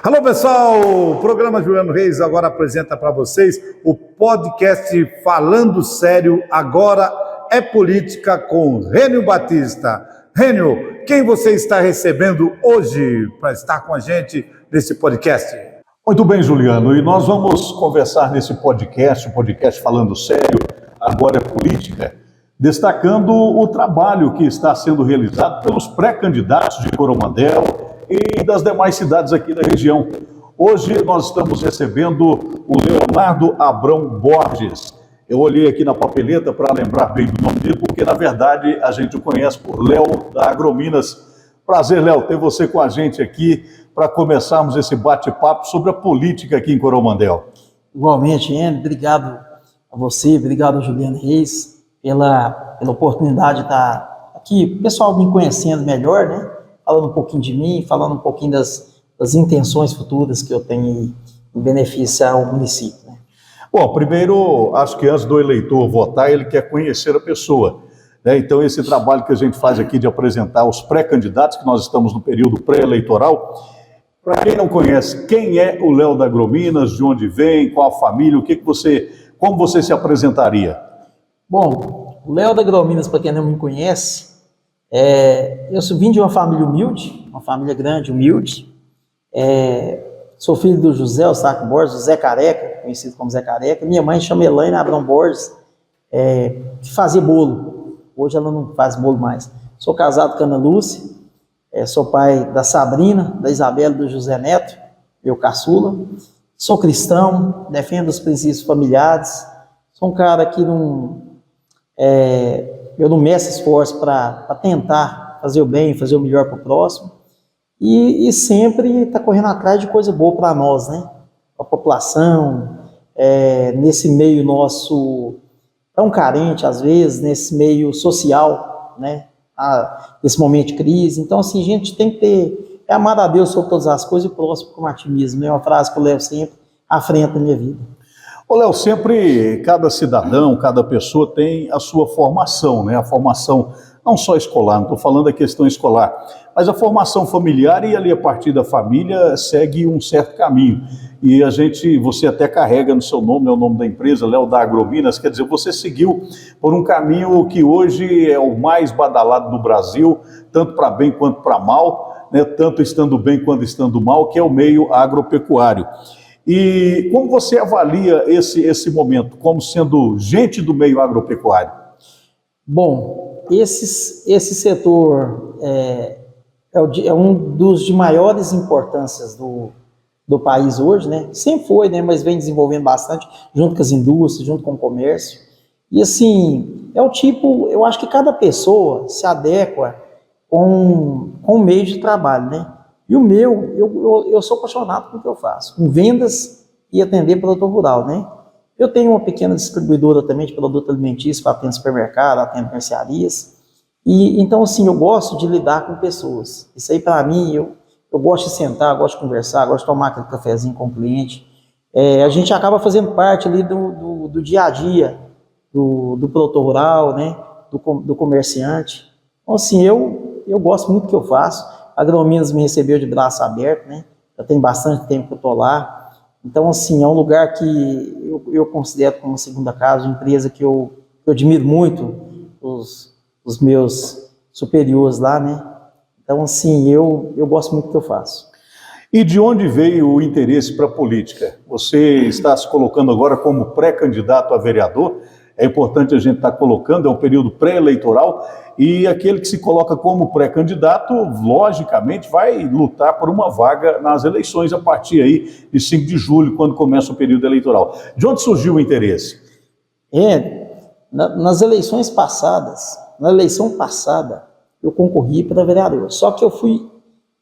Alô pessoal, o programa Juliano Reis agora apresenta para vocês o podcast Falando Sério, agora é política com Rênio Batista. Rênio, quem você está recebendo hoje para estar com a gente nesse podcast? Muito bem, Juliano, e nós vamos conversar nesse podcast, o podcast Falando Sério, agora é política, destacando o trabalho que está sendo realizado pelos pré-candidatos de Coromandel e das demais cidades aqui da região. Hoje nós estamos recebendo o Leonardo Abrão Borges. Eu olhei aqui na papeleta para lembrar bem do nome dele, porque na verdade a gente o conhece por Léo da Agrominas. Prazer, Léo, ter você com a gente aqui para começarmos esse bate-papo sobre a política aqui em Coromandel. Igualmente, Henrique, obrigado a você, obrigado ao Juliano Reis pela oportunidade de estar aqui, o pessoal me conhecendo melhor, né? Falando um pouquinho de mim, falando um pouquinho das intenções futuras que eu tenho em beneficiar o município, né? Bom, primeiro, acho que antes do eleitor votar, ele quer conhecer a pessoa, né? Então, esse trabalho que a gente faz aqui de apresentar os pré-candidatos, que nós estamos no período pré-eleitoral, para quem não conhece, quem é o Léo da Agrominas, de onde vem, qual a família, como você se apresentaria? Bom, o Léo da Agrominas, para quem não me conhece, eu vim de uma família humilde, uma família grande, humilde. Sou filho do José Eustáquio Borges, José Careca, conhecido como Zé Careca. Minha mãe chama Elaine Abrão Borges, que fazia bolo. Hoje ela não faz bolo mais. Sou casado com a Ana Lúcia, sou pai da Sabrina, da Isabela e do José Neto, meu caçula. Sou cristão, defendo os princípios familiares. Sou um cara que eu não meço esforço para tentar fazer o bem, fazer o melhor para o próximo, e sempre está correndo atrás de coisa boa para nós, né? A população, nesse meio nosso tão carente às vezes, nesse meio social, né? Nesse momento de crise. Então, assim, a gente tem que ter, amar a Deus sobre todas as coisas e o próximo com ativismo. É uma frase que eu levo sempre à frente da minha vida. Ô Léo, sempre cada cidadão, cada pessoa tem a sua formação, né? A formação não só escolar, não estou falando da questão escolar, mas a formação familiar, e ali a partir da família segue um certo caminho. E você até carrega no seu nome, é o nome da empresa, Léo da Agrominas, quer dizer, você seguiu por um caminho que hoje é o mais badalado do Brasil, tanto para bem quanto para mal, né? Tanto estando bem quanto estando mal, que é o meio agropecuário. E como você avalia esse momento, como sendo gente do meio agropecuário? Bom, esse setor é um dos de maiores importâncias do país hoje, né? Sempre foi, né? Mas vem desenvolvendo bastante, junto com as indústrias, junto com o comércio. E assim, eu acho que cada pessoa se adequa com o meio de trabalho, né? E o meu, eu sou apaixonado pelo que eu faço, com vendas e atender produtor rural, né? Eu tenho uma pequena distribuidora também de produto alimentício, que atende supermercado, atende mercearias. E então, assim, eu gosto de lidar com pessoas. Isso aí, para mim, eu gosto de sentar, gosto de conversar, gosto de tomar aquele cafezinho com o cliente. A gente acaba fazendo parte ali do dia a dia do produtor rural, né? Do comerciante. Então, assim, eu gosto muito do que eu faço. A Agrominas me recebeu de braço aberto, né? Já tem bastante tempo que eu estou lá. Então, assim, é um lugar que eu considero como uma segunda casa, uma empresa que eu admiro muito os meus superiores lá, né? Então, assim, eu gosto muito do que eu faço. E de onde veio o interesse para a política? Você está se colocando agora como pré-candidato a vereador. É importante a gente estar colocando, é um período pré-eleitoral, e aquele que se coloca como pré-candidato, logicamente, vai lutar por uma vaga nas eleições a partir aí de 5 de julho, quando começa o período eleitoral. De onde surgiu o interesse? Nas eleições passadas, na eleição passada, eu concorri para vereador, só que eu fui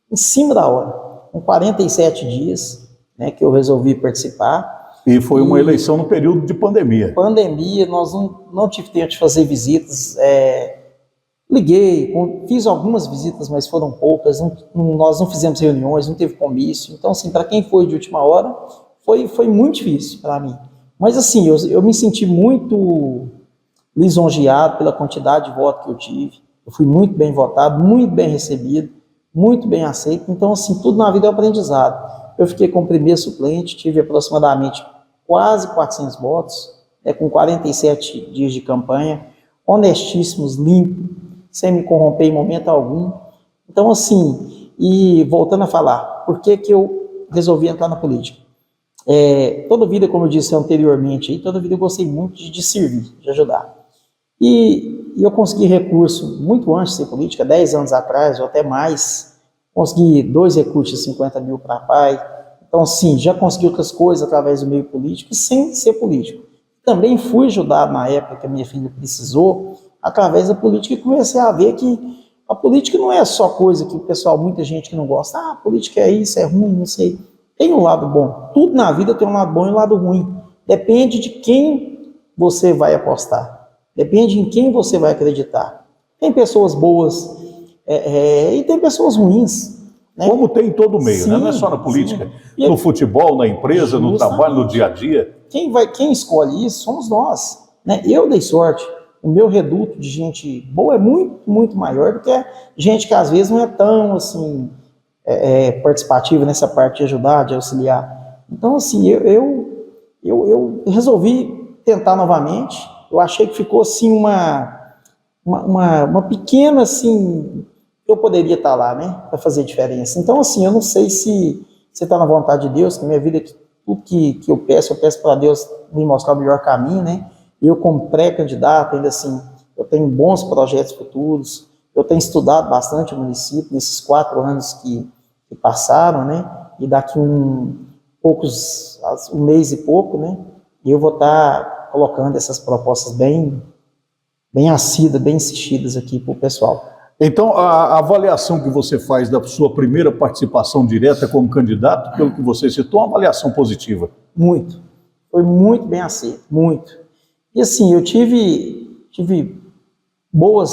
em cima da hora, com 47 dias, né, que eu resolvi participar. E foi uma eleição no período de pandemia. Pandemia, nós não tive tempo de fazer visitas. Liguei, fiz algumas visitas, mas foram poucas. Nós não fizemos reuniões, não teve comício. Então, assim, para quem foi de última hora, foi muito difícil para mim. Mas, assim, eu me senti muito lisonjeado pela quantidade de votos que eu tive. Eu fui muito bem votado, muito bem recebido, muito bem aceito. Então, assim, tudo na vida é um aprendizado. Eu fiquei como primeiro suplente, tive aproximadamente quase 400 votos, com 47 dias de campanha, honestíssimos, limpo, sem me corromper em momento algum. Então, assim, e voltando a falar, por que que eu resolvi entrar na política? Toda vida, como eu disse anteriormente, toda vida eu gostei muito de servir, de ajudar. E eu consegui recurso muito antes de ser política, 10 anos atrás, ou até mais, consegui 2 recursos de 50 mil para pai. Então, sim, já consegui outras coisas através do meio político, sem ser político. Também fui ajudado na época que a minha filha precisou, através da política, e comecei a ver que a política não é só coisa que o pessoal, muita gente que não gosta, a política é isso, é ruim, não sei. Tem um lado bom. Tudo na vida tem um lado bom e um lado ruim. Depende de quem você vai apostar. Depende em quem você vai acreditar. Tem pessoas boas e tem pessoas ruins. Né? Como tem em todo meio, sim, né? Não é só na política. E no futebol, na empresa, no trabalho, no dia a dia. Quem escolhe isso somos nós. Né? Eu dei sorte. O meu reduto de gente boa é muito, muito maior do que gente que às vezes não é tão assim, participativa nessa parte de ajudar, de auxiliar. Então, assim, eu resolvi tentar novamente. Eu achei que ficou assim uma pequena, assim, eu poderia estar lá, né, para fazer diferença. Então, assim, eu não sei se você está na vontade de Deus, que minha vida, tudo que eu peço para Deus me mostrar o melhor caminho, né. Eu, como pré-candidato, ainda assim, eu tenho bons projetos futuros, eu tenho estudado bastante o município nesses 4 anos que passaram, né, e daqui um mês e pouco, né, eu vou estar colocando essas propostas bem assíduas, bem insistidas aqui para o pessoal. Então, a avaliação que você faz da sua primeira participação direta como candidato, pelo que você citou, é uma avaliação positiva. Muito. Foi muito bem aceito, muito. E assim, eu tive boa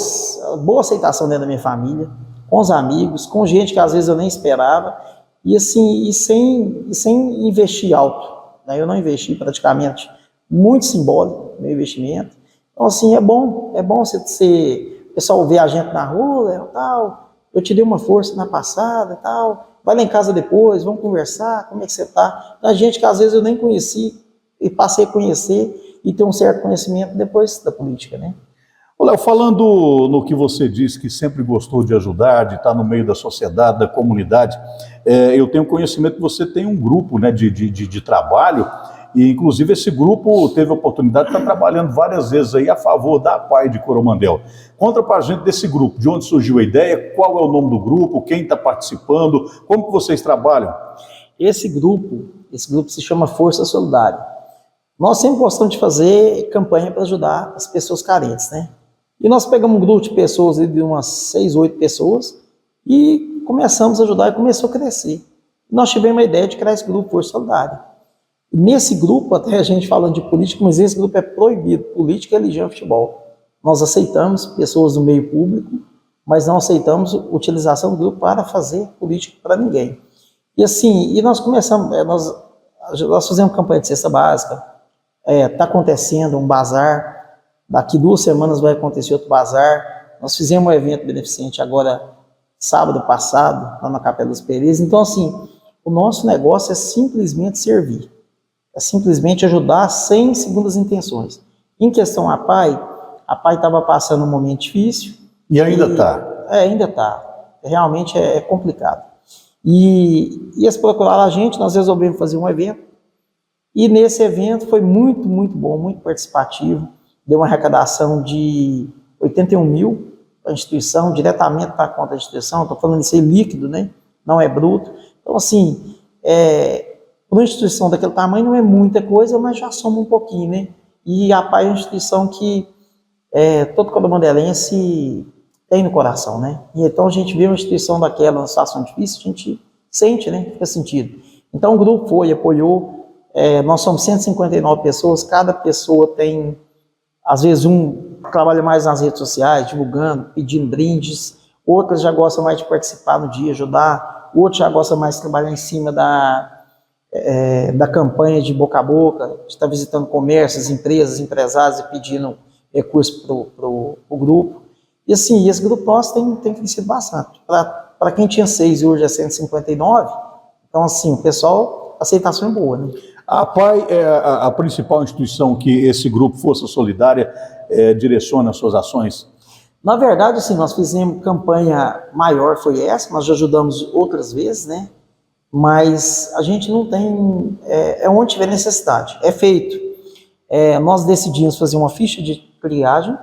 aceitação dentro da minha família, com os amigos, com gente que às vezes eu nem esperava, e assim, sem investir alto. Né? Eu não investi praticamente, muito simbólico meu investimento. Então assim, é bom o pessoal ver a gente na rua, tal, eu te dei uma força na passada, tal, vai lá em casa depois, vamos conversar, como é que você está? A gente que às vezes eu nem conheci, e passei a conhecer, e ter um certo conhecimento depois da política, né? Léo, falando no que você disse, que sempre gostou de ajudar, de estar no meio da sociedade, da comunidade, eu tenho conhecimento que você tem um grupo, né, de trabalho, e inclusive esse grupo teve a oportunidade de estar trabalhando várias vezes aí a favor da APAE de Coromandel. Conta para a gente desse grupo, de onde surgiu a ideia, qual é o nome do grupo, quem está participando, como que vocês trabalham? Esse grupo se chama Força Solidária. Nós sempre gostamos de fazer campanha para ajudar as pessoas carentes, né? E nós pegamos um grupo de pessoas, de umas 6, 8 pessoas, e começamos a ajudar e começou a crescer. Nós tivemos a ideia de criar esse grupo Força Solidária. E nesse grupo, até a gente falando de política, mas esse grupo é proibido, política, religião e futebol. Nós aceitamos pessoas do meio público, mas não aceitamos a utilização do grupo para fazer política para ninguém. E assim, nós começamos, nós fizemos campanha de cesta básica, está acontecendo um bazar, daqui 2 semanas vai acontecer outro bazar, nós fizemos um evento beneficente agora, sábado passado, lá na Capela dos Pereiros. Então assim, o nosso negócio é simplesmente servir, é simplesmente ajudar sem segundas intenções. Em questão a APAE estava passando um momento difícil. E ainda está? Ainda está, realmente é complicado. E eles procuraram a gente, nós resolvemos fazer um evento, e nesse evento foi muito, muito bom, muito participativo, deu uma arrecadação de 81 mil para a instituição, diretamente para a conta da instituição, estou falando isso aí líquido, né? Não é bruto. Então assim, para uma instituição daquele tamanho não é muita coisa, mas já soma um pouquinho, né? E a APAE é uma instituição que todo coromandelense tem no coração, né? E então a gente vê uma instituição daquela, numa situação difícil, a gente sente, né? Fica sentido. Então o grupo apoiou, nós somos 159 pessoas, cada pessoa tem, às vezes um trabalha mais nas redes sociais, divulgando, pedindo brindes, outras já gostam mais de participar no dia, ajudar, outros já gostam mais de trabalhar em cima da campanha de boca a boca, de estar visitando comércios, empresas, empresários e pedindo recursos para o grupo. E assim, esse grupo nosso tem crescido bastante. Para quem tinha 6 e hoje é 159, então assim, o pessoal, a aceitação é boa, né? A PAI é a principal instituição que esse grupo Força Solidária direciona as suas ações? Na verdade, assim, nós fizemos campanha maior, foi essa, nós já ajudamos outras vezes, né? Mas a gente não tem, onde tiver necessidade, é feito. Nós decidimos fazer uma ficha de triagem,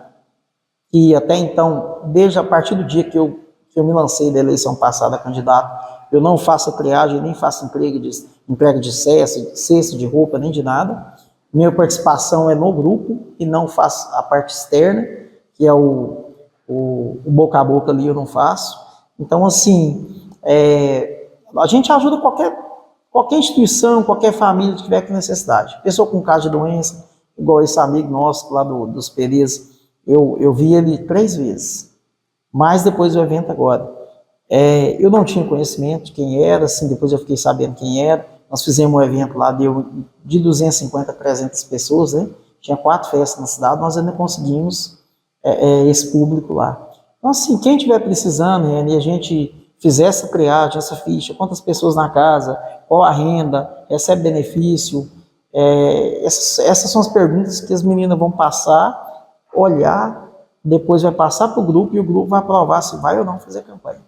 e até então, desde a partir do dia que eu me lancei da eleição passada candidato, eu não faço a triagem, nem faço entrega de cesta, de roupa, nem de nada. Minha participação é no grupo e não faço a parte externa, que é o boca a boca ali, eu não faço. Então, assim, a gente ajuda qualquer instituição, qualquer família que tiver com necessidade. Pessoa com caso de doença, igual esse amigo nosso lá dos Perez, eu vi ele 3 vezes, mas depois do evento agora. Eu não tinha conhecimento de quem era, assim, depois eu fiquei sabendo quem era. Nós fizemos um evento lá, deu de 250 a 300 pessoas, né? Tinha 4 festas na cidade, nós ainda conseguimos esse público lá. Então, assim, quem estiver precisando, e a gente fizer essa triagem, essa ficha, quantas pessoas na casa, qual a renda, recebe benefício, essas são as perguntas que as meninas vão passar, olhar, depois vai passar para o grupo e o grupo vai aprovar se vai ou não fazer campanha.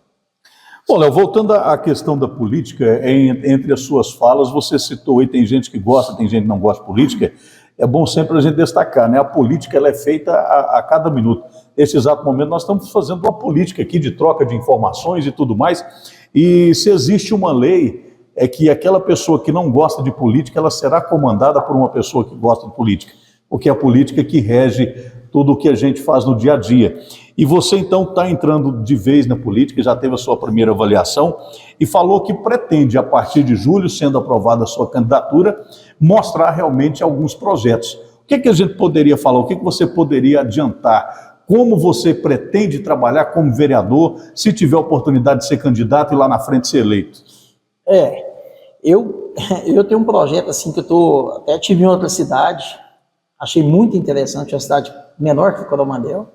Bom, Léo, voltando à questão da política, entre as suas falas, você citou aí, tem gente que gosta, tem gente que não gosta de política, é bom sempre a gente destacar, né? A política ela é feita a cada minuto. Nesse exato momento nós estamos fazendo uma política aqui de troca de informações e tudo mais, e se existe uma lei, é que aquela pessoa que não gosta de política, ela será comandada por uma pessoa que gosta de política, porque é a política que rege tudo o que a gente faz no dia a dia. E você então está entrando de vez na política, já teve a sua primeira avaliação e falou que pretende, a partir de julho, sendo aprovada a sua candidatura, mostrar realmente alguns projetos. O que a gente poderia falar? O que você poderia adiantar? Como você pretende trabalhar como vereador, se tiver a oportunidade de ser candidato e lá na frente ser eleito? Eu tenho um projeto assim que até tive em outra cidade, achei muito interessante, uma cidade menor que Coromandel,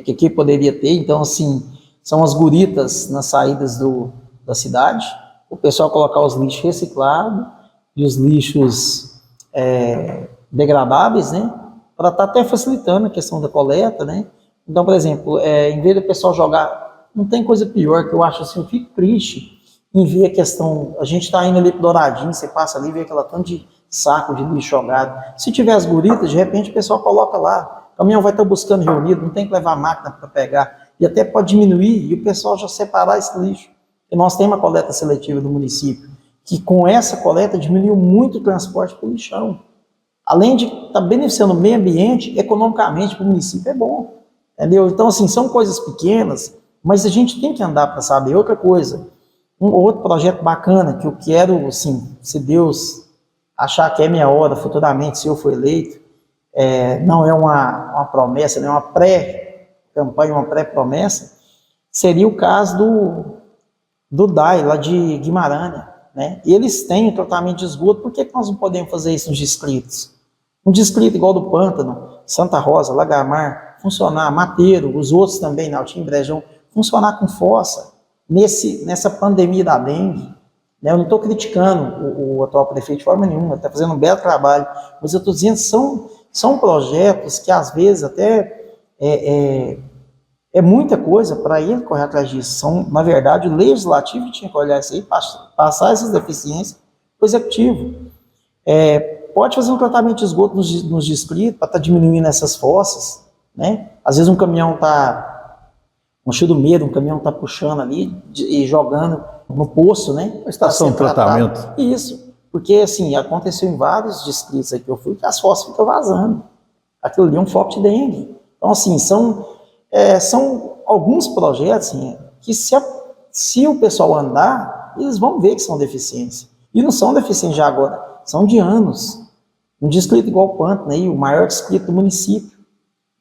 que aqui poderia ter. Então, assim, são as guritas nas saídas da cidade, o pessoal colocar os lixos reciclados e os lixos degradáveis, né, para estar até facilitando a questão da coleta, né. Então, por exemplo, em vez do pessoal jogar, não tem coisa pior que eu acho assim, eu fico triste em ver a questão, a gente está indo ali pro Douradinho, você passa ali e vê aquela tanto de saco de lixo jogado. Se tiver as guritas, de repente o pessoal coloca lá, o caminhão vai estar buscando reunido, não tem que levar a máquina para pegar, e até pode diminuir, e o pessoal já separar esse lixo. E nós temos uma coleta seletiva do município, que com essa coleta diminuiu muito o transporte para o lixão. Além de estar beneficiando o meio ambiente, economicamente para o município é bom. Entendeu? Então, assim, são coisas pequenas, mas a gente tem que andar para saber. Outra coisa, outro projeto bacana que eu quero, assim, se Deus achar que é minha hora futuramente, se eu for eleito, não é uma promessa, não é uma pré-campanha, uma pré-promessa, seria o caso do DAI, lá de Guimarães, né? E eles têm o tratamento de esgoto, por que nós não podemos fazer isso nos distritos? Um distrito igual do Pântano, Santa Rosa, Lagamar, funcionar, Mateiro, os outros também, Altim, Brejão, funcionar com fossa, nessa pandemia da dengue, né? Eu não estou criticando o atual prefeito de forma nenhuma, está fazendo um belo trabalho, mas eu estou dizendo que são projetos que às vezes até é muita coisa para ele correr atrás disso. Na verdade, o legislativo tinha que olhar isso aí, passar essas deficiências para o executivo. Pode fazer um tratamento de esgoto nos distritos para estar diminuindo essas fossas, né? Às vezes um caminhão está, um cheio do medo, um caminhão está puxando ali e jogando no poço, né? Estação de tratamento. Isso, porque assim, aconteceu em vários distritos aí que eu fui, que as fossas ficam vazando. Aquilo ali é um foco de dengue. Então, assim, são alguns projetos assim, que se o pessoal andar, eles vão ver que são deficiências. E não são deficiências de agora, são de anos. Um distrito igual o Pântano, aí, o maior distrito do município,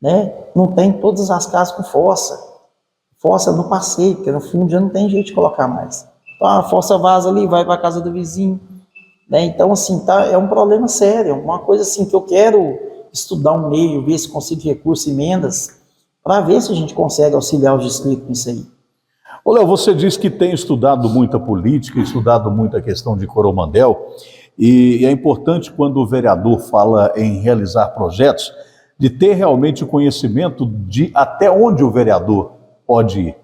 né? Não tem todas as casas com fossa. Fossa no passeio, porque no fundo já não tem jeito de colocar mais. Então a fossa vaza ali, vai para a casa do vizinho, né? Então, assim, é um problema sério, uma coisa assim que eu quero estudar um meio, ver se consigo recursos, emendas, para ver se a gente consegue auxiliar os distritos nisso aí. Ô, Léo, você disse que tem estudado muita política, estudado muito a questão de Coromandel, e é importante quando o vereador fala em realizar projetos, de ter realmente o conhecimento de até onde o vereador pode ir.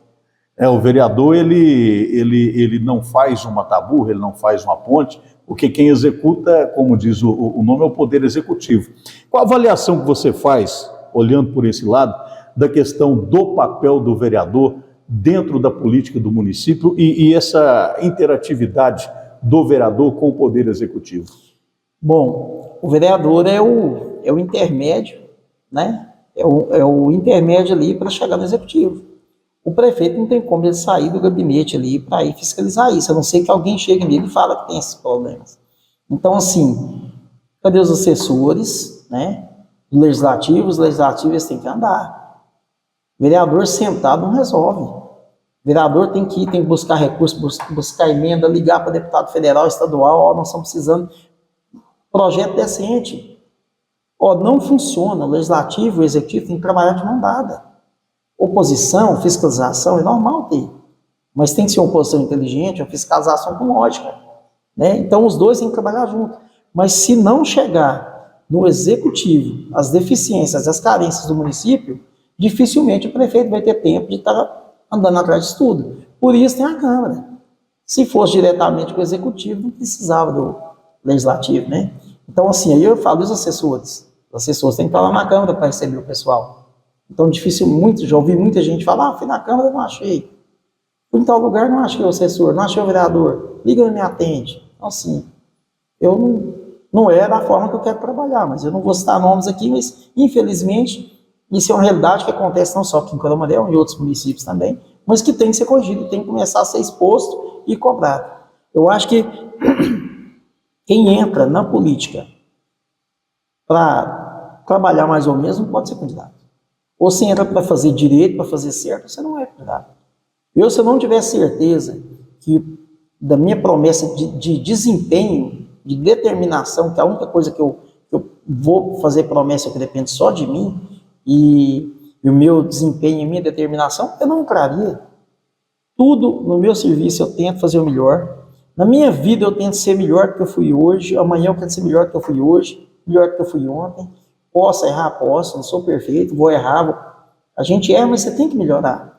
O vereador, ele não faz uma tabu, ele não faz uma ponte, porque quem executa, como diz o nome, é o Poder Executivo. Qual a avaliação que você faz, olhando por esse lado, da questão do papel do vereador dentro da política do município e essa interatividade do vereador com o Poder Executivo? Bom, o vereador é o intermédio, né? É o intermédio ali para chegar no Executivo. O prefeito não tem como ele sair do gabinete ali para ir fiscalizar isso, a não ser que alguém chegue nele e fale que tem esses problemas. Então, assim, cadê os assessores, né? Legislativos, eles têm que andar. O vereador sentado não resolve. O vereador tem que buscar recursos, buscar emenda, ligar para deputado federal, estadual, nós estamos precisando de projeto decente. Não funciona, o legislativo, o executivo tem que trabalhar de mão dada. Oposição, fiscalização é normal ter, mas tem que ser uma oposição inteligente, uma fiscalização com lógica, né? Então os dois têm que trabalhar junto. Mas se não chegar no executivo as deficiências, as carências do município, dificilmente o prefeito vai ter tempo de estar andando atrás disso tudo. Por isso tem a Câmara. Se fosse diretamente com o executivo, não precisava do legislativo, né? Então assim, aí eu falo dos assessores. Os assessores têm que estar lá na Câmara para receber o pessoal. Então, já ouvi muita gente falar, fui na Câmara, não achei. Fui em tal lugar, não achei o assessor, não achei o vereador. Liga e me atende. Então, assim, eu não é da forma que eu quero trabalhar, mas eu não vou citar nomes aqui, mas, infelizmente, isso é uma realidade que acontece não só aqui em Coromandel, em outros municípios também, mas que tem que ser corrigido, tem que começar a ser exposto e cobrado. Eu acho que quem entra na política para trabalhar mais ou menos não pode ser candidato. Ou você entra para fazer direito, para fazer certo, você não é candidato. Se eu não tiver certeza que da minha promessa de desempenho, de determinação, que é a única coisa que eu vou fazer promessa que depende só de mim, e o meu desempenho e minha determinação, eu não entraria. Tudo no meu serviço eu tento fazer o melhor. Na minha vida eu tento ser melhor do que eu fui hoje, amanhã eu quero ser melhor do que eu fui hoje, melhor do que eu fui ontem. Posso errar? Posso, não sou perfeito, vou errar. A gente erra, mas você tem que melhorar.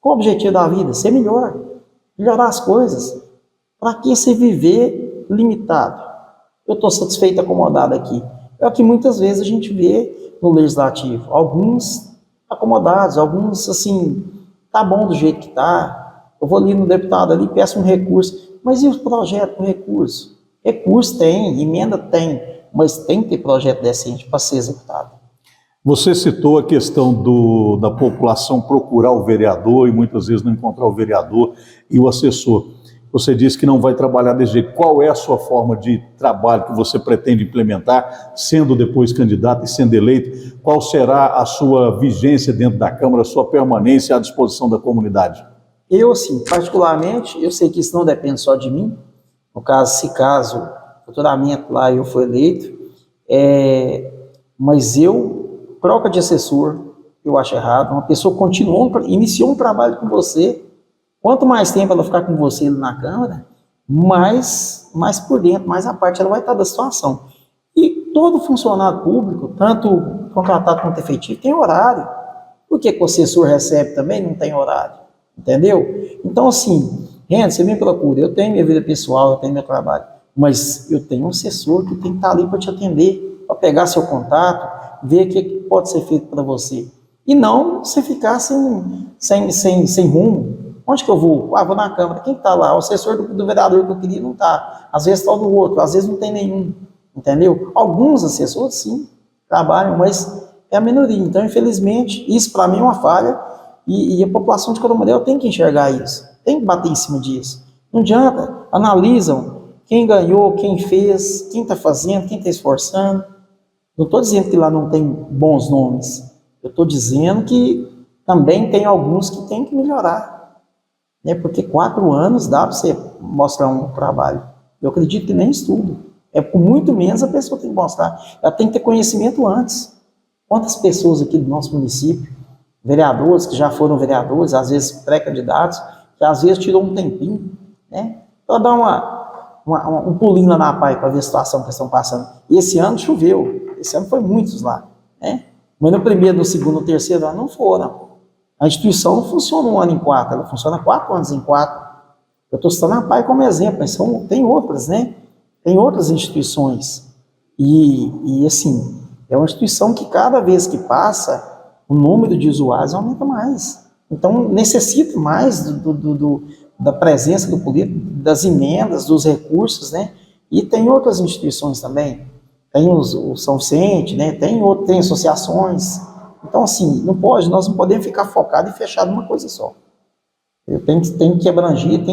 Qual o objetivo da vida? Ser melhor. Melhorar as coisas. Para que você viver limitado? Eu estou satisfeito, acomodado aqui. É o que muitas vezes a gente vê no legislativo. Alguns acomodados, alguns assim, tá bom do jeito que tá. Eu vou ali no deputado ali, peço um recurso. Mas e os projetos com recurso? Recurso tem, emenda tem. Mas tem que ter projeto decente para ser executado. Você citou a questão da população procurar o vereador e muitas vezes não encontrar o vereador e o assessor. Você disse que não vai trabalhar desse jeito. Qual é a sua forma de trabalho que você pretende implementar, sendo depois candidato e sendo eleito? Qual será a sua vigência dentro da Câmara, a sua permanência à disposição da comunidade? Eu, assim, particularmente, eu sei que isso não depende só de mim. No caso, se futuramente lá eu for eleito, mas troca de assessor, eu acho errado. Uma pessoa iniciou um trabalho com você, quanto mais tempo ela ficar com você na Câmara, mais por dentro, mais a parte ela vai estar da situação. E todo funcionário público, tanto contratado quanto efetivo, tem horário. Por que o assessor recebe também? Não tem horário, entendeu? Então, assim, Renan, você me procura, eu tenho minha vida pessoal, eu tenho meu trabalho, mas eu tenho um assessor que tem que estar ali para te atender, para pegar seu contato, ver o que pode ser feito para você. E não você ficar sem rumo. Onde que eu vou? Vou na Câmara. Quem está lá? O assessor do vereador que eu queria não está. Às vezes está o do outro, às vezes não tem nenhum. Entendeu? Alguns assessores, sim, trabalham, mas é a minoria. Então, infelizmente, isso para mim é uma falha e a população de Coromandel tem que enxergar isso. Tem que bater em cima disso. Não adianta. Analisam quem ganhou, quem fez, quem está fazendo, quem está esforçando. Não estou dizendo que lá não tem bons nomes. Eu estou dizendo que também tem alguns que tem que melhorar. Né? Porque 4 anos dá para você mostrar um trabalho. Eu acredito que nem estudo. Com muito menos a pessoa tem que mostrar. Ela tem que ter conhecimento antes. Quantas pessoas aqui do nosso município vereadores que já foram vereadores, às vezes pré-candidatos, que às vezes tirou um tempinho, né, para dar um pulinho lá na APAE para ver a situação que eles estão passando. E esse ano choveu, esse ano foi muitos lá, né? Mas no primeiro, no segundo, no terceiro ano não foram. A instituição não funciona 1 ano em 4, ela funciona 4 anos em 4. Eu estou citando a APAE como exemplo, mas tem outras, né? Tem outras instituições. E assim, é uma instituição que cada vez que passa, o número de usuários aumenta mais. Então, necessita mais da presença do político, das emendas, dos recursos, né? E tem outras instituições também. Tem o São Vicente, né? Tem associações. Então, assim, nós não podemos ficar focados e fechados numa coisa só. Tem que abranger,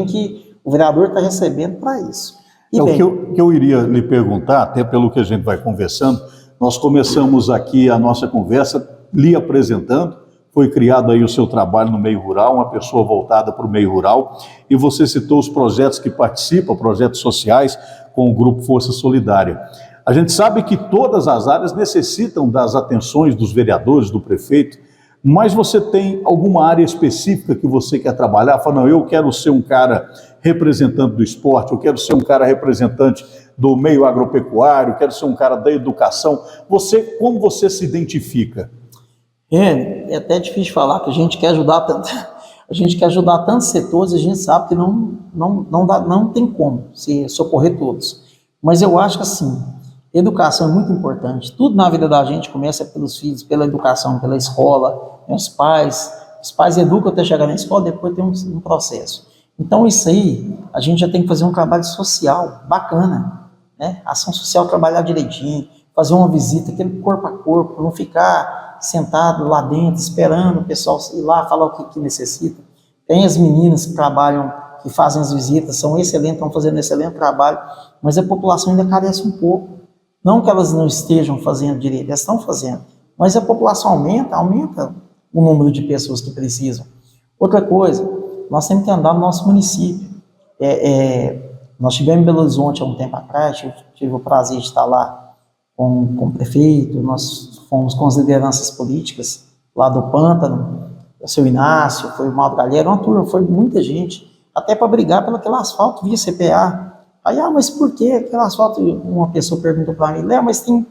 o vereador está recebendo para isso. O que eu iria lhe perguntar, até pelo que a gente vai conversando, nós começamos aqui a nossa conversa lhe apresentando, foi criado aí o seu trabalho no meio rural, uma pessoa voltada para o meio rural, e você citou os projetos que participa, projetos sociais, com o Grupo Força Solidária. A gente sabe que todas as áreas necessitam das atenções dos vereadores, do prefeito, mas você tem alguma área específica que você quer trabalhar? Fala, não, eu quero ser um cara representante do esporte, eu quero ser um cara representante do meio agropecuário, quero ser um cara da educação. Como você se identifica? É até difícil falar que a gente quer ajudar tantos setores, a gente sabe que não tem como se socorrer todos. Mas eu acho que assim, educação é muito importante. Tudo na vida da gente começa pelos filhos, pela educação, pela escola, os pais educam até chegar na escola, depois tem um processo. Então isso aí, a gente já tem que fazer um trabalho social bacana, né? Ação social, trabalhar direitinho, fazer uma visita, aquele corpo a corpo, não ficar sentado lá dentro, esperando o pessoal ir lá falar o que necessita. Tem as meninas que trabalham, que fazem as visitas, são excelentes, estão fazendo um excelente trabalho, mas a população ainda carece um pouco. Não que elas não estejam fazendo direito, elas estão fazendo, mas a população aumenta o número de pessoas que precisam. Outra coisa, nós temos que andar no nosso município. Nós tivemos em Belo Horizonte há um tempo atrás, tive o prazer de estar lá com o prefeito, nós fomos com as lideranças políticas lá do Pântano, o seu Inácio, foi o Mauro Galheiro, uma turma, foi muita gente, até para brigar pelo aquele asfalto via CPA. Aí, mas por que aquele asfalto? Uma pessoa perguntou para mim, Léo, mas tem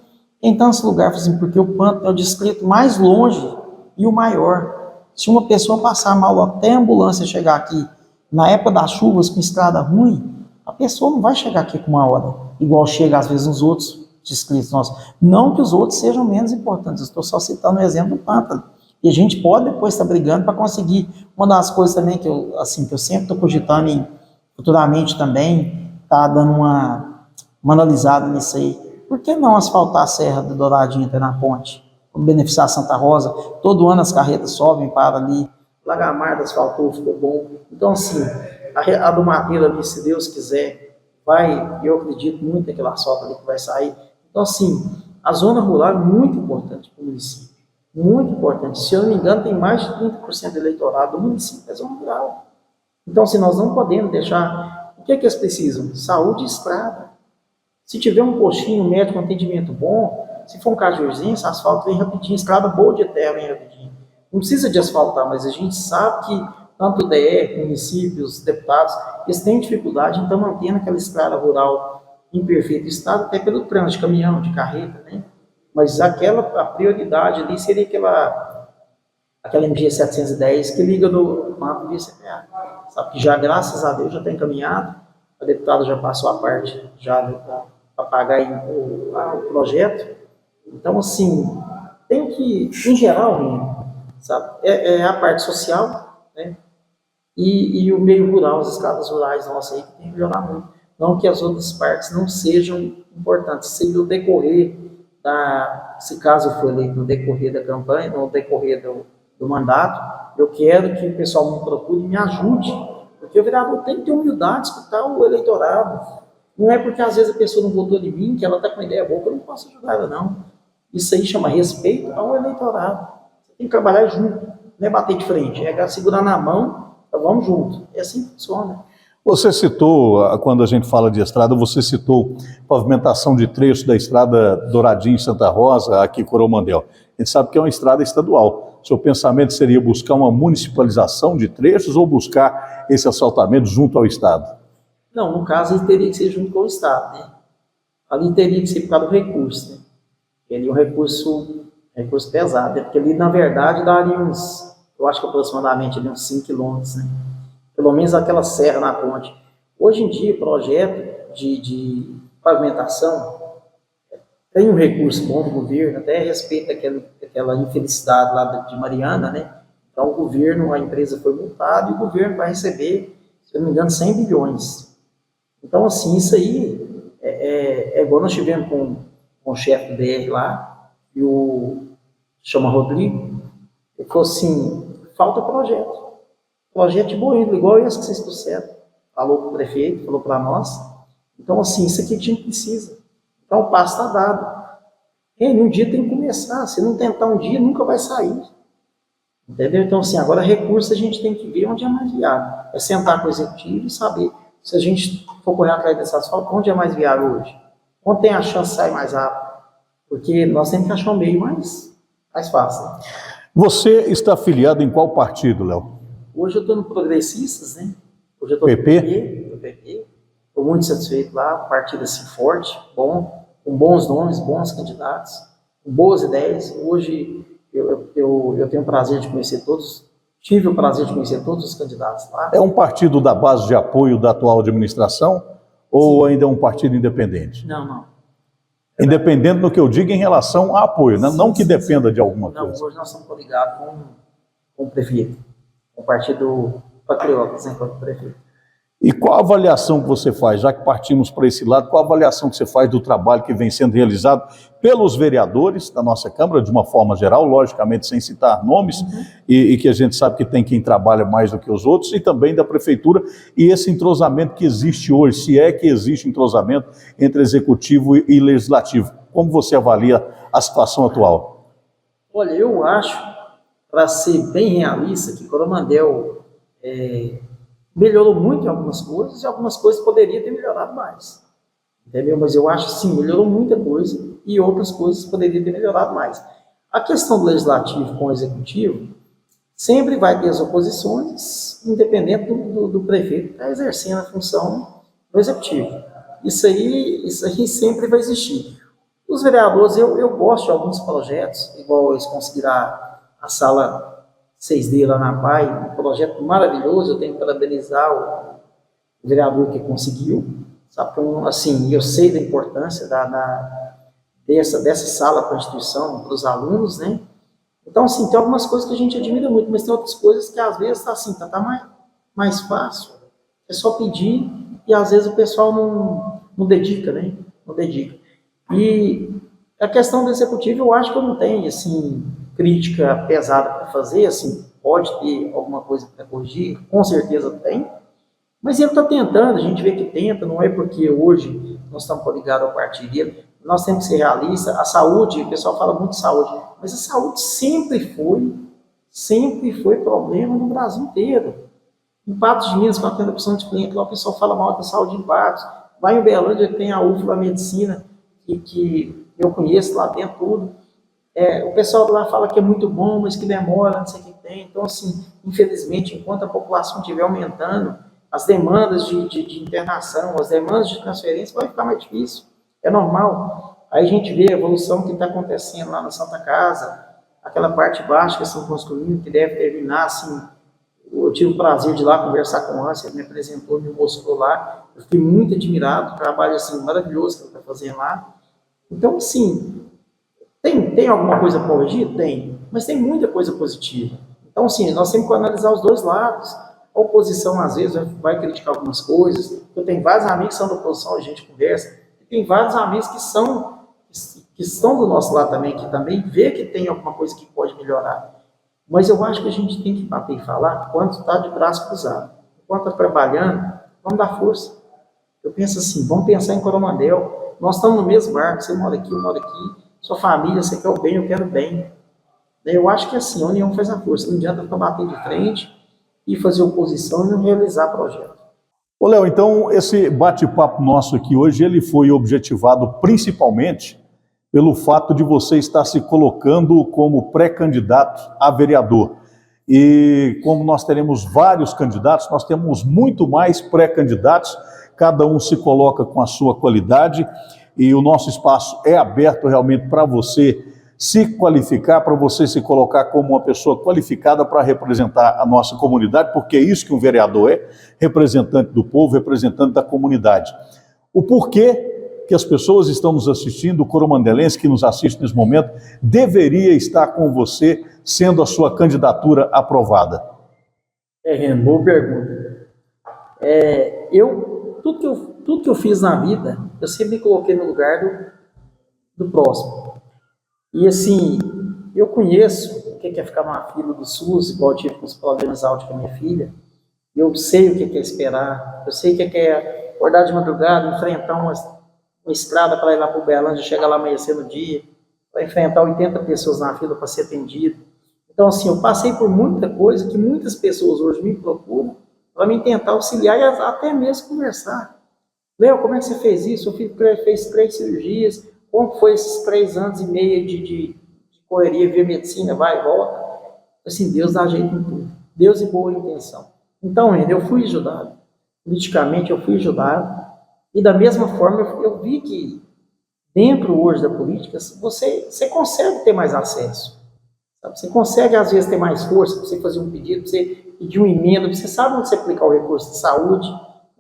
tantos lugares, assim, porque o Pântano é o distrito mais longe e o maior. Se uma pessoa passar mal até a ambulância chegar aqui, na época das chuvas, com estrada ruim, a pessoa não vai chegar aqui com uma hora, igual chega às vezes nos outros distritos nossos. Não que os outros sejam menos importantes, eu estou só citando o exemplo do Pântano. E a gente pode depois estar brigando para conseguir. Uma das coisas também que eu sempre estou cogitando em futuramente também, tá dando uma analisada nisso aí. Por que não asfaltar a Serra do Douradinho até na ponte? Beneficiar Santa Rosa. Todo ano as carretas sobem para ali. Lagamar asfaltou, ficou bom. Então, assim, a do Mateiro ali, se Deus quiser, eu acredito muito naquele asfalto ali que vai sair. Então, assim, a zona rural é muito importante para o município. Muito importante. Se eu não me engano, tem mais de 30% do eleitorado do município é zona rural. Então, assim, nós não podemos deixar. O que eles precisam? Saúde e estrada. Se tiver um postinho, um médico, um atendimento bom, se for um caso de urgência, asfalto vem rapidinho, estrada boa de terra vem rapidinho. Não precisa de asfaltar, mas a gente sabe que tanto o DE, municípios, deputados, eles têm dificuldade em estar mantendo aquela estrada rural em perfeito estado, até pelo trânsito de caminhão, de carreta, né? Mas a prioridade ali seria aquela MG 710 que liga no mapa via CPA. Sabe que já, graças a Deus, já está encaminhado, a deputada já passou a parte já para pagar o projeto. Então, assim, tem que, em geral, sabe, é a parte social, né? E o meio rural, as estradas rurais nossas aí, que tem que melhorar muito. Não que as outras partes não sejam importantes, se no decorrer se caso for eleito no decorrer da campanha, no decorrer do mandato, eu quero que o pessoal me procure e me ajude, porque o vereador tem que ter humildade de escutar o eleitorado. Não é porque às vezes a pessoa não votou em mim, que ela está com uma ideia boa, que eu não posso ajudar ela, não. Isso aí chama respeito ao eleitorado. Você tem que trabalhar junto, não é bater de frente, é segurar na mão, então vamos junto. É assim que funciona. Você citou, quando a gente fala de estrada, você citou pavimentação de trechos da estrada Douradinho Santa Rosa, aqui em Coromandel. A gente sabe que é uma estrada estadual. Seu pensamento seria buscar uma municipalização de trechos ou buscar esse asfaltamento junto ao Estado? Não, no caso, ele teria que ser junto com o Estado, né? Ali teria que ser por causa do recurso, né? Ele é um recurso pesado, né? Porque ali, na verdade, daria uns, eu acho que aproximadamente ali uns 5 quilômetros, né? Pelo menos aquela serra na ponte. Hoje em dia, o projeto de pavimentação tem um recurso bom do governo, até a respeito daquela infelicidade lá de Mariana, né? Então, o governo, a empresa foi multada e o governo vai receber, se eu não me engano, 100 bilhões. Então, assim, isso aí é igual nós tivemos com o chefe do BR lá, e chama Rodrigo, ele falou assim, falta projeto. Projeto de boa índole, igual esse que vocês trouxeram. Falou para o prefeito, falou para nós. Então, assim, isso aqui a gente precisa. Então, o passo está dado. Um dia tem que começar. Se não tentar um dia, nunca vai sair. Entendeu? Então, assim, agora recurso a gente tem que ver onde é mais viável. É sentar com o executivo e saber se a gente for correr atrás desse asfalto, onde é mais viável hoje? Onde tem a chance de sair mais rápido? Porque nós temos que achar um meio mais fácil. Você está afiliado em qual partido, Léo? Hoje eu estou no Progressistas, né? Hoje eu estou PP? no PP. Estou muito satisfeito lá, partido assim forte, bom, com bons nomes, bons candidatos, com boas ideias. Hoje eu tenho o prazer de conhecer todos, tive o prazer de conhecer todos os candidatos lá. É um partido da base de apoio da atual administração ou ainda é um partido independente? Não. Independente no que eu digo em relação a apoio, né? Não que dependa de alguma coisa. Não, hoje nós estamos coligados com o prefeito, com o partido Patriotas, né, com o prefeito. E qual a avaliação que você faz, já que partimos para esse lado, qual a avaliação que você faz do trabalho que vem sendo realizado pelos vereadores da nossa Câmara, de uma forma geral, logicamente sem citar nomes, e que a gente sabe que tem quem trabalha mais do que os outros, e também da Prefeitura, e esse entrosamento que existe hoje, se é que existe entrosamento entre Executivo e Legislativo. Como você avalia a situação atual? Olha, eu acho, para ser bem realista, que Coromandel melhorou muito em algumas coisas e algumas coisas poderia ter melhorado mais. Entendeu? Mas eu acho sim, melhorou muita coisa e outras coisas poderia ter melhorado mais. A questão do legislativo com o executivo sempre vai ter as oposições, independente do prefeito que está exercendo a função do executivo. Isso aí sempre vai existir. Os vereadores, eu gosto de alguns projetos, igual eles conseguiram a sala 6D lá na PAI, um projeto maravilhoso, eu tenho que parabenizar o vereador que conseguiu, sabe? Então, assim, eu sei da importância dessa sala para a instituição, para os alunos, né? Então, assim, tem algumas coisas que a gente admira muito, mas tem outras coisas que às vezes tá mais fácil, é só pedir e às vezes o pessoal não dedica, né? Não dedica. E a questão do executivo, eu acho que eu não tenho, assim, crítica pesada para fazer, assim, pode ter alguma coisa para corrigir, com certeza tem, mas ele está tentando, a gente vê que tenta, não é porque hoje nós estamos ligados ao partido dele, nós temos que ser realistas. A saúde, o pessoal fala muito de saúde, mas a saúde sempre foi problema no Brasil inteiro. Em Patos de Minas, com a 30% de cliente, lá o pessoal fala mal da saúde em Patos, vai em Uberlândia, tem a UFLA Medicina, que eu conheço lá dentro tudo. O pessoal lá fala que é muito bom, mas que demora, não sei o que tem. Então, assim, infelizmente, enquanto a população estiver aumentando, as demandas de internação, as demandas de transferência, vai ficar mais difícil. É normal. Aí a gente vê a evolução que está acontecendo lá na Santa Casa, aquela parte baixa que estão construindo, que deve terminar, assim. Eu tive o prazer de ir lá conversar com o Anse, ele me apresentou, me mostrou lá. Eu fiquei muito admirado, o trabalho, assim, maravilhoso que ele está fazendo lá. Então, assim, tem alguma coisa a corrigir? Tem, mas tem muita coisa positiva. Então, sim, nós temos que analisar os dois lados. A oposição, às vezes, vai criticar algumas coisas. Eu tenho vários amigos que são da oposição, a gente conversa. E tem vários amigos que estão do nosso lado também, que também vê que tem alguma coisa que pode melhorar. Mas eu acho que a gente tem que bater e falar quando está de braço cruzado. Enquanto está trabalhando, vamos dar força. Eu penso assim, vamos pensar em Coromandel. Nós estamos no mesmo barco, você mora aqui, eu moro aqui. Sua família, você quer o bem, eu quero o bem. Eu acho que assim, a união faz a força. Não adianta ficar batendo de frente e fazer oposição e não realizar projeto. Ô Léo, então esse bate-papo nosso aqui hoje, ele foi objetivado principalmente pelo fato de você estar se colocando como pré-candidato a vereador. E como nós teremos vários candidatos, nós temos muito mais pré-candidatos, cada um se coloca com a sua qualidade e o nosso espaço é aberto realmente para você se qualificar, para você se colocar como uma pessoa qualificada para representar a nossa comunidade, porque é isso que um vereador é, representante do povo, representante da comunidade. O porquê que as pessoas estão nos assistindo, o coromandelense que nos assiste nesse momento, deveria estar com você, sendo a sua candidatura aprovada? Renan, boa pergunta. Tudo que eu fiz na vida, eu sempre me coloquei no lugar do próximo. E assim, eu conheço o que é ficar numa fila do SUS, igual eu tive com os problemas áudio com a minha filha. Eu sei o que é esperar, eu sei o que é acordar de madrugada, enfrentar uma estrada para levar para o Uberlândia, chegar lá amanhecer no dia, para enfrentar 80 pessoas na fila para ser atendido. Então, assim, eu passei por muita coisa que muitas pessoas hoje me procuram para me tentar auxiliar e até mesmo conversar. Léo, como é que você fez isso? Eu fiz 3 cirurgias, como foi esses 3 anos e meio de correria, via medicina, vai e volta? Assim, Deus dá jeito em tudo. Deus e boa intenção. Então, ainda eu fui ajudado. Politicamente, eu fui ajudado. E da mesma forma, eu vi que dentro hoje da política, você consegue ter mais acesso. Sabe? Você consegue, às vezes, ter mais força para você fazer um pedido, para você pedir uma emenda, você sabe onde você aplicar o recurso de saúde,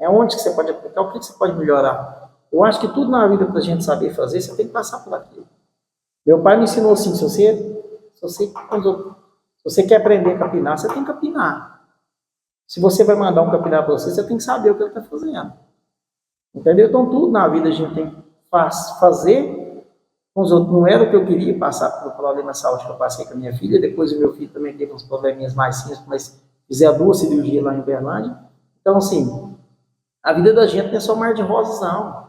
onde que você pode aplicar, o que você pode melhorar. Eu acho que tudo na vida, para a gente saber fazer, você tem que passar por aquilo. Meu pai me ensinou assim, se você quer aprender a capinar, você tem que capinar. Se você vai mandar um capinar para você, você tem que saber o que ele está fazendo. Entendeu? Então, tudo na vida a gente tem que fazer com os outros. Não era o que eu queria passar pelo problema de saúde que eu passei com a minha filha. Depois o meu filho também teve uns probleminhas mais simples, mas fizeram 2 cirurgias lá em Uberlândia. Então, assim, a vida da gente não é só mar de rosas, não.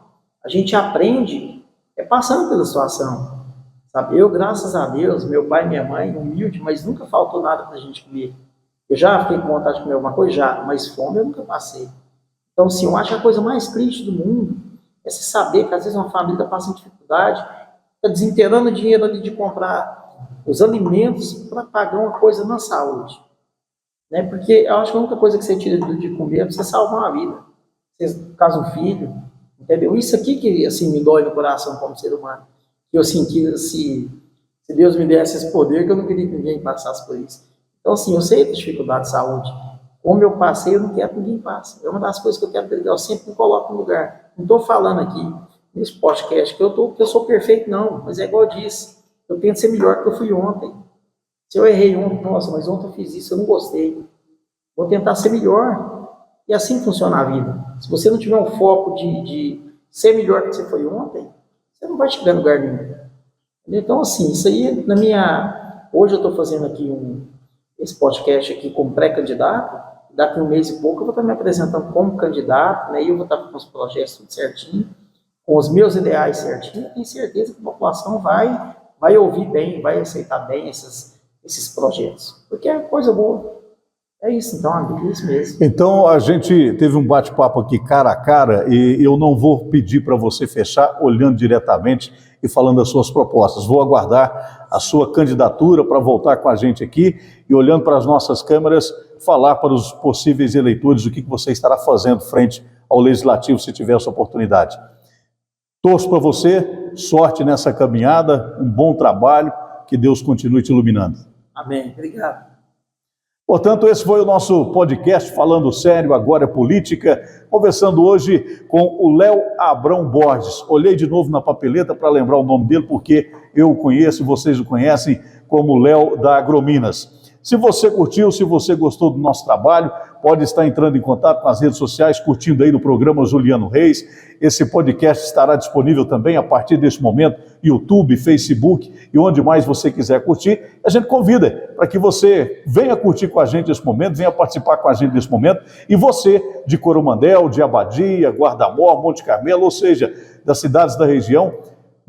A gente aprende passando pela situação. Sabe? Eu, graças a Deus, meu pai e minha mãe, humilde, mas nunca faltou nada para a gente comer. Eu já fiquei com vontade de comer alguma coisa? Já, mas fome eu nunca passei. Então, assim, eu acho que a coisa mais triste do mundo é se saber que às vezes uma família passa em dificuldade, está desinteirando dinheiro ali de comprar os alimentos para pagar uma coisa na saúde. Né? Porque eu acho que a única coisa que você tira de comer é para você salvar uma vida. Você casa um filho, entendeu? Isso aqui que, assim, me dói no coração como ser humano. Eu senti, assim, se Deus me desse esse poder, que eu não queria que ninguém passasse por isso. Então, assim, eu sei da dificuldade de saúde. Como eu passei, eu não quero que ninguém passe. É uma das coisas que eu quero pegar, eu sempre me coloco no lugar. Não estou falando aqui, nesse podcast, que eu sou perfeito, não. Mas é igual eu disse, eu tento ser melhor do que eu fui ontem. Se eu errei ontem, nossa, mas ontem eu fiz isso, eu não gostei. Vou tentar ser melhor. E assim funciona a vida. Se você não tiver um foco de ser melhor do que você foi ontem, você não vai chegar em lugar nenhum. Então, assim, isso aí, hoje eu estou fazendo aqui esse podcast aqui como pré-candidato. Daqui um mês e pouco eu vou estar me apresentando como candidato, né? E eu vou estar com os projetos tudo certinho, com os meus ideais certinho. Tenho certeza que a população vai ouvir bem, vai aceitar bem esses projetos, porque é coisa boa. É isso, então, amigo, é isso mesmo. Então, a gente teve um bate-papo aqui cara a cara e eu não vou pedir para você fechar olhando diretamente e falando as suas propostas. Vou aguardar a sua candidatura para voltar com a gente aqui e, olhando para as nossas câmeras, falar para os possíveis eleitores o que você estará fazendo frente ao Legislativo, se tiver essa oportunidade. Torço para você, sorte nessa caminhada, um bom trabalho, que Deus continue te iluminando. Amém. Obrigado. Portanto, esse foi o nosso podcast Falando Sério, Agora é Política, conversando hoje com o Léo Abrão Borges. Olhei de novo na papeleta para lembrar o nome dele, porque eu o conheço, vocês o conhecem como Léo da Agrominas. Se você curtiu, se você gostou do nosso trabalho, pode estar entrando em contato com as redes sociais, curtindo aí no programa Juliano Reis. Esse podcast estará disponível também a partir deste momento, YouTube, Facebook e onde mais você quiser curtir. A gente convida para que você venha curtir com a gente esse momento, venha participar com a gente nesse momento. E você, de Coromandel, de Abadia, Guarda-Mor, Monte Carmelo, ou seja, das cidades da região,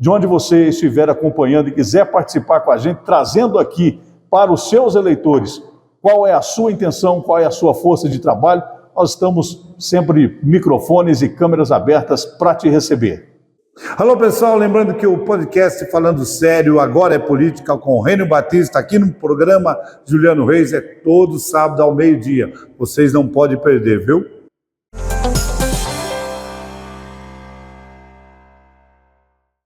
de onde você estiver acompanhando e quiser participar com a gente, trazendo aqui para os seus eleitores qual é a sua intenção, qual é a sua força de trabalho, nós estamos sempre microfones e câmeras abertas para te receber. Alô, pessoal, lembrando que o podcast Falando Sério Agora é Política com Rênio Batista, aqui no programa Juliano Reis, é todo sábado ao meio-dia. Vocês não podem perder, viu?